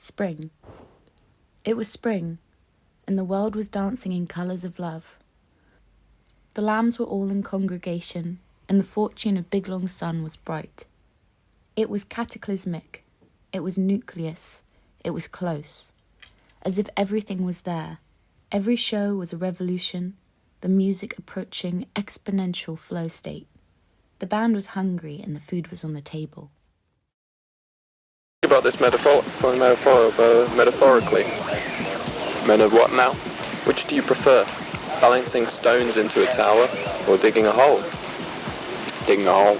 Spring. It was spring, and the world was dancing in colours of love. The lambs were all in congregation, and the fortune of Big Long Sun was bright. It was cataclysmic, it was nucleus, it was close. As if everything was there, every show was a revolution, the music approaching exponential flow state. The band was hungry and the food was on the table. About this metaphorically. Men of what now? Which do you prefer? Balancing stones into a tower or digging a hole? Digging a hole.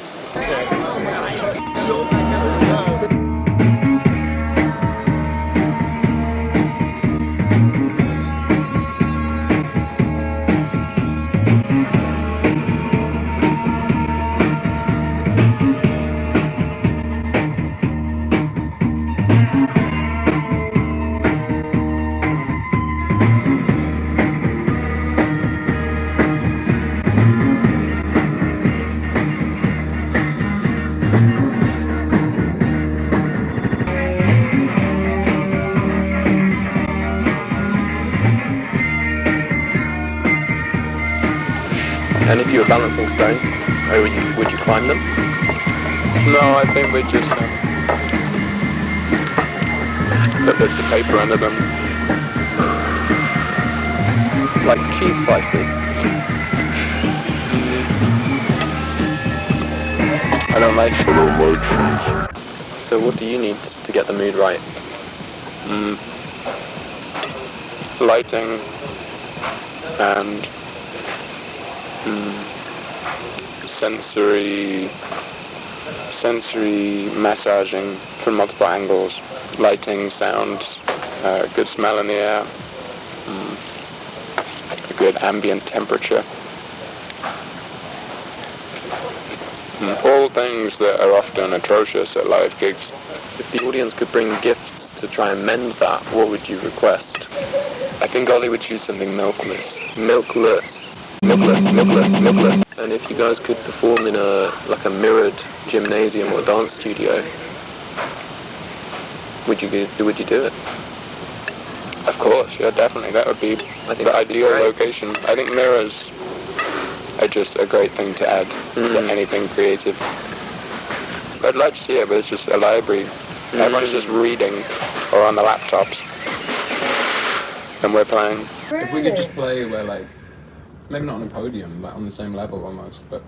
And if you were balancing stones, would you climb them? No, I think we'd just put bits of paper under them. Like cheese slices. I don't like cheese. So what do you need to get the mood right? Lighting and sensory massaging from multiple angles, lighting, sound, good smell in the air, a good ambient temperature. All things that are often atrocious at live gigs. If the audience could bring gifts to try and mend that, what would you request? I think Ollie would choose something milkless. Milkless. And if you guys could perform in a mirrored gymnasium or dance studio, would you do it? Of course, yeah, definitely. That would be the ideal location. I think mirrors are just a great thing to add to anything creative. I'd like to see it, but it's just a library. Everyone's just reading or on the laptops, and we're playing. If we could just play where maybe not on a podium, on the same level almost, but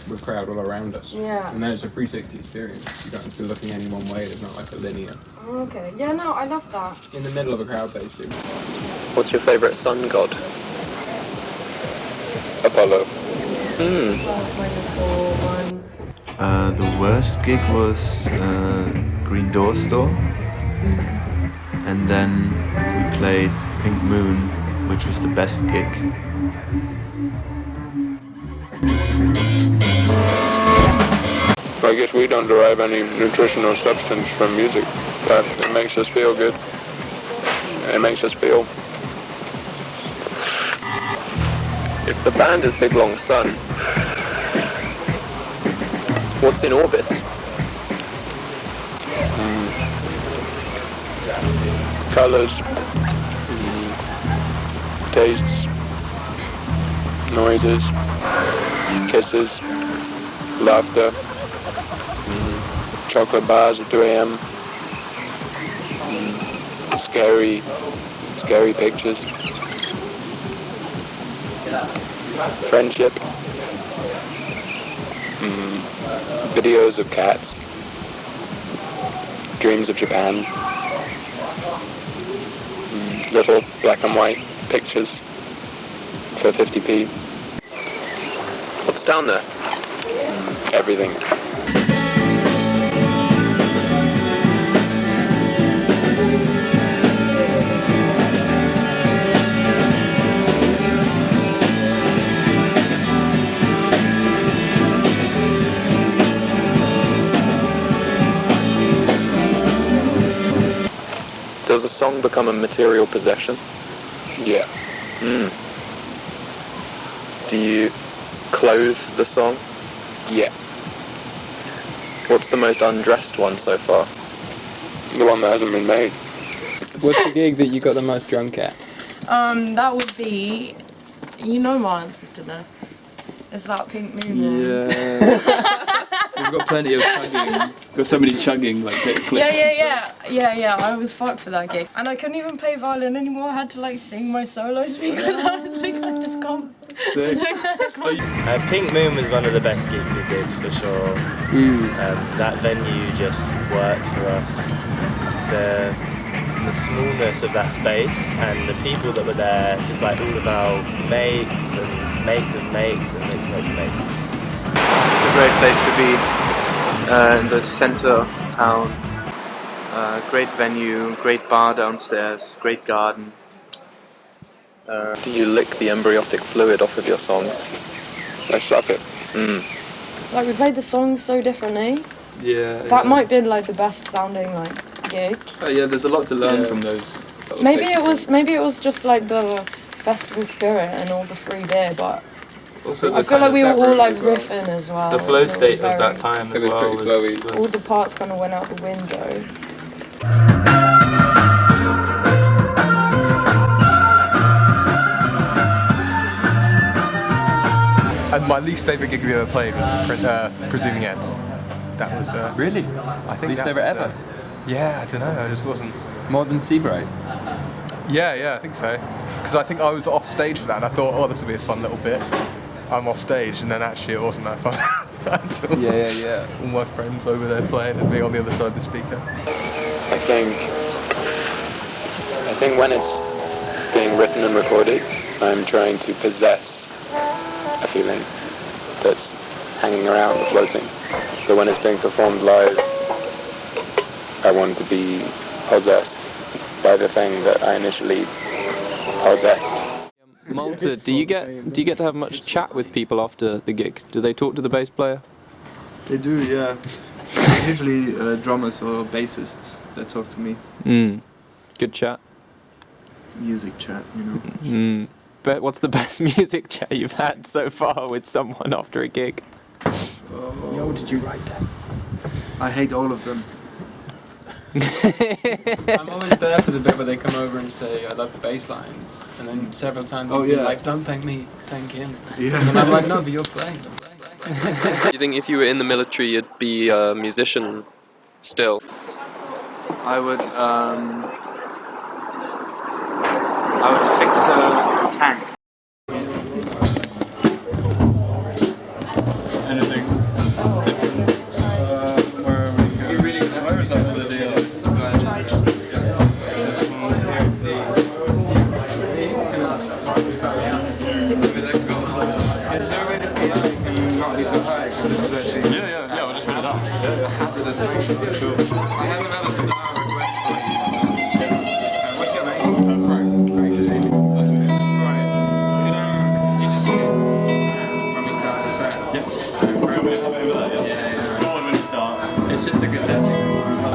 with a crowd all around us. Yeah. And then it's a 360 experience. You don't have to be looking any one way, there's not like a linear. Okay. Yeah, no, I love that. In the middle of a crowd, basically. What's your favourite sun god? Apollo. The worst gig was Green Door Store. And then we played Pink Moon, which was the best gig. I guess we don't derive any nutritional substance from music, but it makes us feel good. It makes us feel. If the band is Big Long Sun, what's in orbit? Colours, tastes, noises, kisses, laughter, chocolate bars at 2 a.m, scary pictures, friendship, videos of cats, dreams of Japan, little black and white pictures for 50p. What's down there? Everything. Does a song become a material possession? Yeah. Do you clothe the song? Yeah. What's the most undressed one so far? The one that hasn't been made. What's the gig that you got the most drunk at? That would be, you know my answer to this. It's that Pink Moon one. We've got plenty of chugging. Got somebody chugging like click. Yeah. I was fucked for that gig, and I couldn't even play violin anymore. I had to like sing my solos because I was like, I just can't. Pink Moon was one of the best gigs we did for sure. That venue just worked for us. The smallness of that space and the people that were there, just like all of our mates and mates of mates and mates of mates of mates. It's a great place to be in the center of town. Great venue, great bar downstairs, great garden. Do you lick the embryotic fluid off of your songs? I suck it. Like we played the songs so differently. Yeah. That might be like the best sounding like gig. Oh, yeah, there's a lot to learn from those. Maybe it was just like the festival spirit and all the free beer, but Also I feel like we were all like riffing as well. The flow and it state was of that time as well was all the parts kind of went out the window. And my least favourite gig we ever played was Presuming Ends. That was Really? I think Least that favourite was, ever? yeah, I don't know. I just wasn't. More than Seabright? Yeah, I think so. Because I think I was off stage for that, and I thought, oh, this will be a fun little bit. I'm off stage, and then actually it wasn't that fun at all. Yeah. All my friends over there playing, and me on the other side of the speaker. I think when it's being written and recorded, I'm trying to possess a feeling that's hanging around, floating. But when it's being performed live, I want to be possessed by the thing that I initially possessed. Malta, do you get to have much chat with people after the gig? Do they talk to the bass player? They do, yeah. Usually drummers or bassists that talk to me. Good chat. Music chat, you know. But what's the best music chat you've had so far with someone after a gig? Yo, did you write that? I hate all of them. I'm always there for the bit where they come over and say, I love the bass lines. And then several times you'll be like, don't thank me, thank him. Yeah. And I'm like, no, but you're playing. Do you think if you were in the military you'd be a musician still? I would fix a tank. Anything different? Where are we going? Where is that for the deal? Is there a way this can not at least go high? Yeah, we'll just put it up. Hazardous thing to do. I have another bizarre request for you. What's your name? Frank. Jamie. Nice to meet you. Right. Could you just sing it when we start the set? Yeah. Yeah. It's just a cassette. I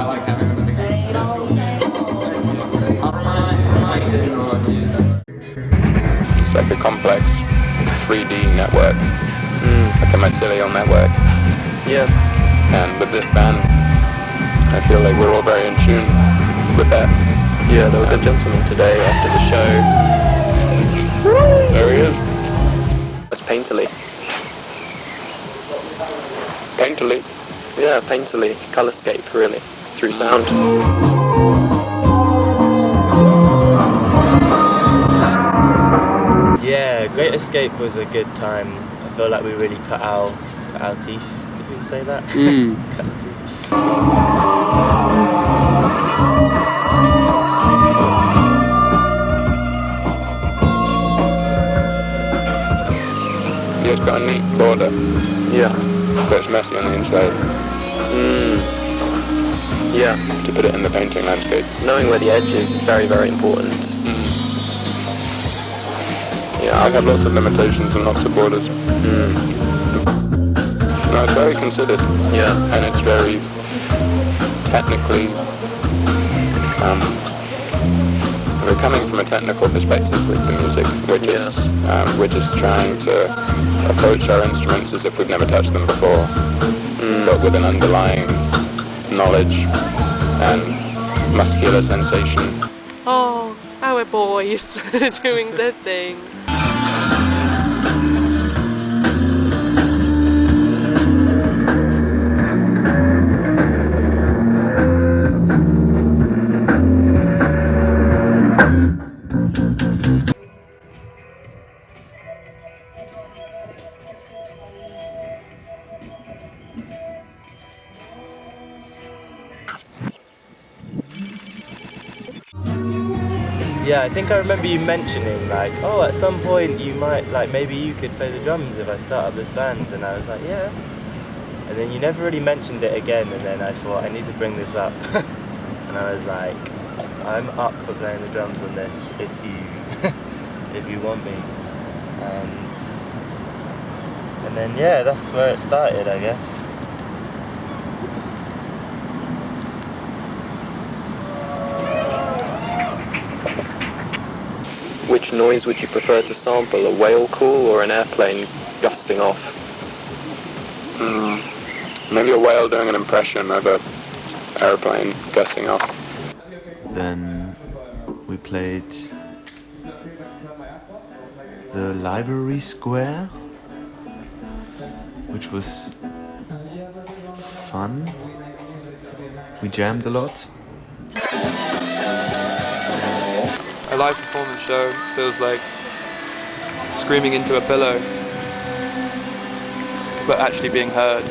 like having them in the game. It's like a complex 3D network, like a mycelial network. Yeah. And with this band, I feel like we're all very in tune with that. Yeah, there was a gentleman today after the show. There he is. It's painterly. Painterly. Yeah, painterly. Colorscape, really. Through sound. Yeah, Great Escape was a good time. I feel like we really cut our teeth. Did people say that? Cut our teeth. Yeah, it's got a neat border, Yeah. but it's messy on the inside. Yeah. To put it in the painting landscape. Knowing where the edge is very, very important. Yeah, I have lots of limitations and lots of borders. No, it's very considered. Yeah. And it's very technically, we're coming from a technical perspective with the music. We're just trying to approach our instruments as if we've never touched them before, but with an underlying knowledge and muscular sensation. oh, our boys doing their thing. Yeah, I think I remember you mentioning like, oh, at some point you might, like, maybe you could play the drums if I start up this band, and I was like, yeah. And then you never really mentioned it again, and then I thought I need to bring this up. And I was like, I'm up for playing the drums on this if you if you want me. And then yeah, that's where it started, I guess. Which noise would you prefer to sample, a whale call or an airplane gusting off? Maybe a whale doing an impression of an airplane gusting off. Then we played the library square, which was fun. We jammed a lot. A live performance show feels like screaming into a pillow, but actually being heard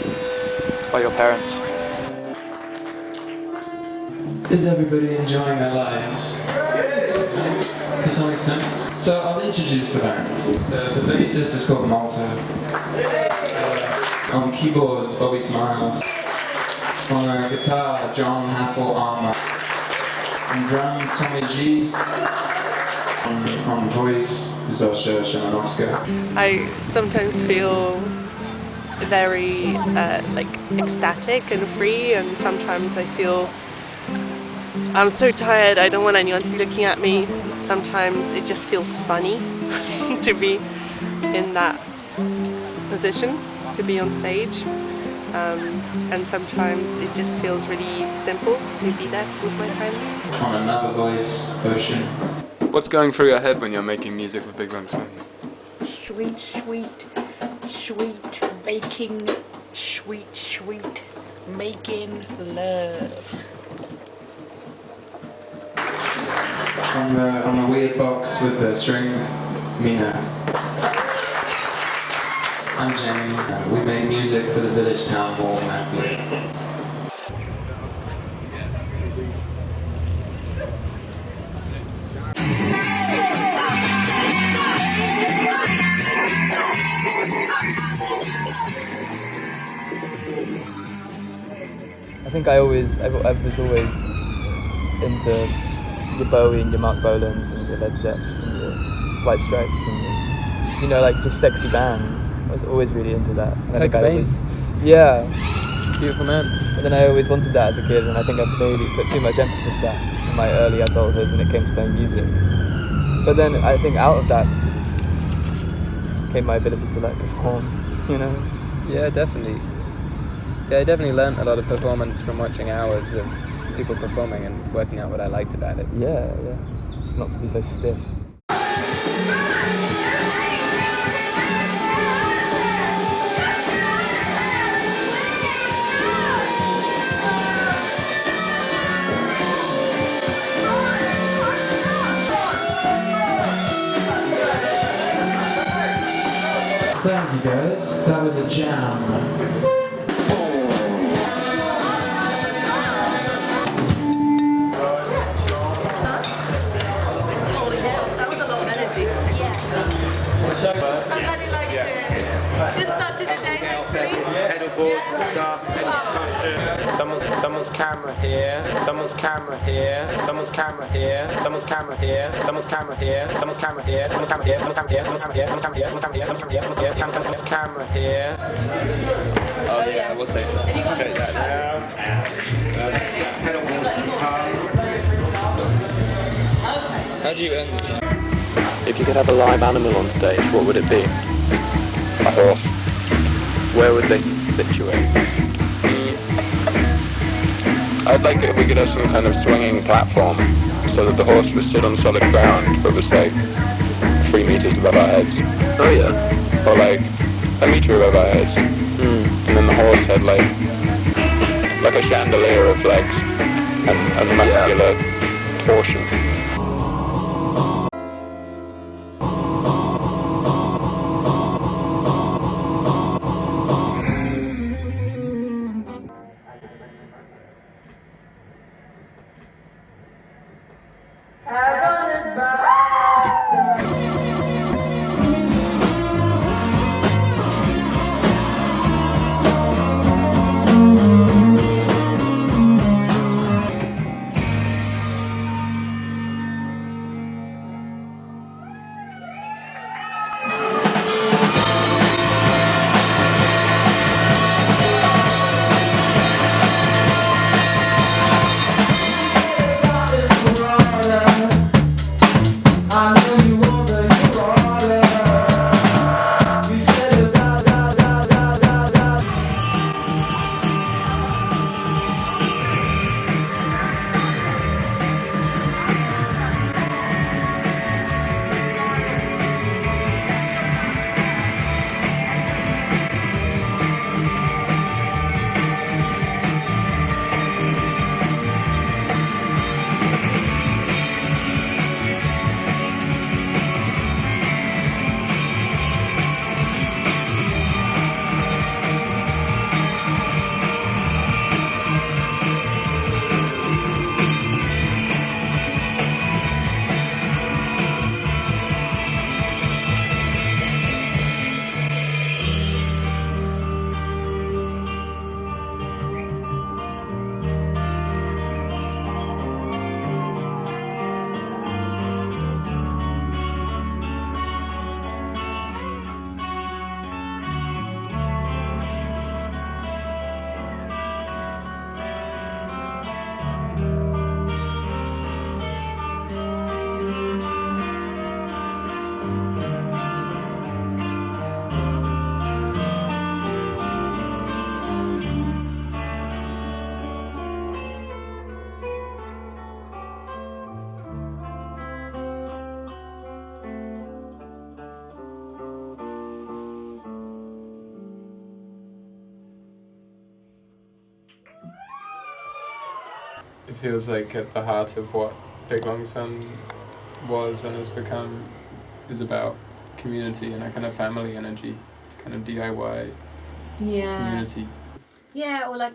by your parents. Is everybody enjoying their lives? To some extent. So I'll introduce the band. The bassist is called Malta. On keyboards, Bobby Smiles. On guitar, John Hassel Armour. On drums, Tommy G. On voice, Zosha Shemanovska. I sometimes feel very ecstatic and free, and sometimes I feel I'm so tired, I don't want anyone to be looking at me. Sometimes it just feels funny to be in that position, to be on stage. And sometimes it just feels really simple to be there with my friends. On another voice, Ocean. What's going through your head when you're making music with Big Long Sun? Sweet, sweet, sweet baking, sweet, sweet making love. On the weird box with the strings, Mina. I'm Jamie. We make music for the Village Town Hall Matthew. I think I was always into your Bowie and your Mark Bolans and your Led Zepps and your White Stripes and your, like just sexy bands. I was always really into that. Yeah. Beautiful man. And then I always wanted that as a kid, and I think I maybe put too much emphasis that in my early adulthood when it came to playing music. But then I think out of that came my ability to perform, Yeah, definitely. Yeah, I definitely learned a lot of performance from watching hours of people performing and working out what I liked about it. Yeah. Just not to be so stiff. Thank you guys, that was a jam. I'm glad you liked it. Good start to the day, hopefully. Pedalboard stuff, someone's camera here, someone's camera here, someone's camera here, someone's camera here, someone's camera here, someone's camera here, someone's camera here, someone's camera here, someone's camera here, someone's camera here, someone's camera here, someone's camera here. Oh yeah, we'll take that. Take that now. How do you end? If you could have a live animal on stage, what would it be? A horse. Where would they situate? I'd like it if we could have some kind of swinging platform so that the horse was stood on solid ground, but was like 3 meters above our heads. Oh yeah. Or like a meter above our heads. And then the horse had like a chandelier of legs and muscular torsion. It feels like at the heart of what Big Long Sun was and has become is about community and a kind of family energy, kind of DIY community. Yeah, or like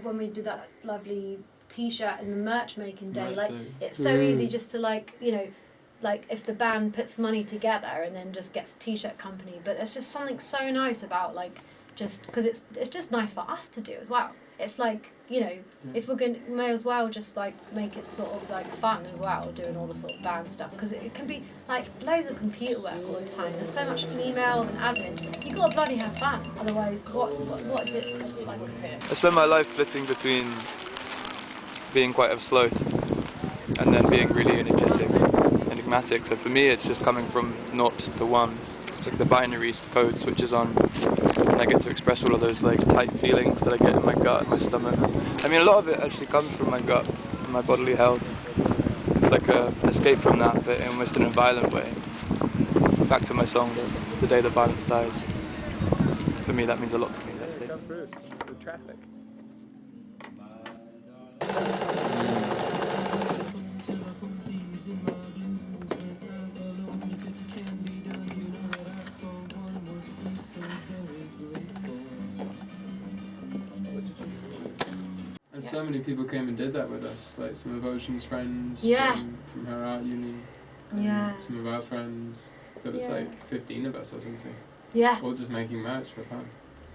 when we did that lovely T-shirt in the merch making day, like it's so easy just to like, you know, like if the band puts money together and then just gets a T-shirt company, but there's just something so nice about like just because it's just nice for us to do as well. It's like, you know, if we're going to, may as well just like make it sort of like fun as well, doing all the sort of band stuff, because it can be like loads of computer work all the time. There's so much emails and admin. You got to bloody have fun, otherwise what is it like? I spend my life flitting between being quite a sloth and then being really energetic, enigmatic. So for me, it's just coming from 0 to 1. It's like the binary code switches on. I get to express all of those like tight feelings that I get in my gut and my stomach. I mean, a lot of it actually comes from my gut and my bodily health. It's like an escape from that, but almost in a violent way. Back to my song, The Day the Violence Dies. For me, that means a lot to me. That statement. The traffic. And so many people came and did that with us, like some of Ocean's friends from her art uni, some of our friends. There was like 15 of us or something. Yeah. All just making merch for fun.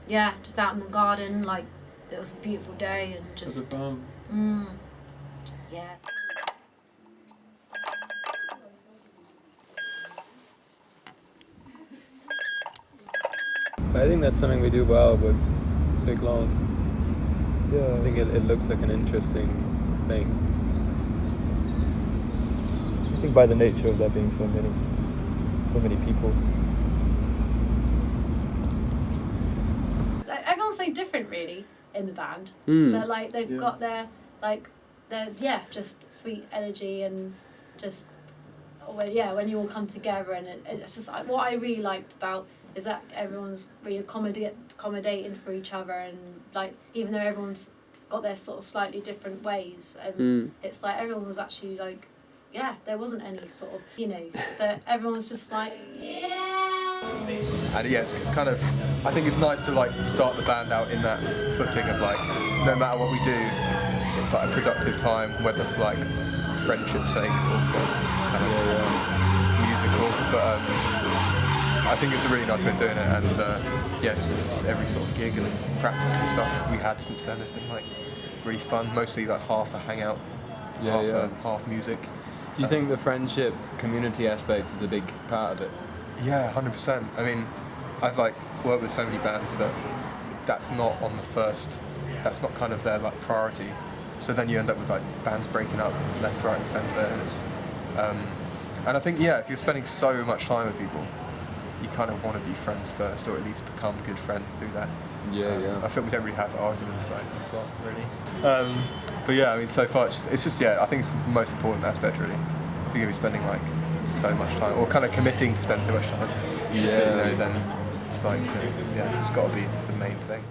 Yeah, just out in the garden, like it was a beautiful day and just. As a farm. Yeah. I think that's something we do well with Big Long. Yeah. I think it looks like an interesting thing. I think by the nature of there being so many people. Everyone's so different, really, in the band. They're like they've got their like they're just sweet energy and just when you all come together, and it's just what I really liked about is that everyone's really accommodating for each other, and like even though everyone's got their sort of slightly different ways, and it's like everyone was actually like, there wasn't any sort of that everyone was just like And it's kind of, I think it's nice to like start the band out in that footing of like, no matter what we do, it's like a productive time, whether for like friendship's sake or for kind of musical. But I think it's a really nice way of doing it, and just every sort of gig and practice and stuff we had since then has been like really fun. Mostly like half a hangout, half music. Do you think the friendship community aspect is a big part of it? Yeah, 100%. I mean, I've like worked with so many bands that's not on the first, that's not kind of their like priority. So then you end up with like bands breaking up left, right, and centre, and it's and I think if you're spending so much time with people, you kind of want to be friends first, or at least become good friends through that. I feel we don't really have arguments like this lot, really. But I mean, so far it's just I think it's the most important aspect, really. If you're going to be spending like so much time, or kind of committing to spend so much time, then it's like, it's got to be the main thing.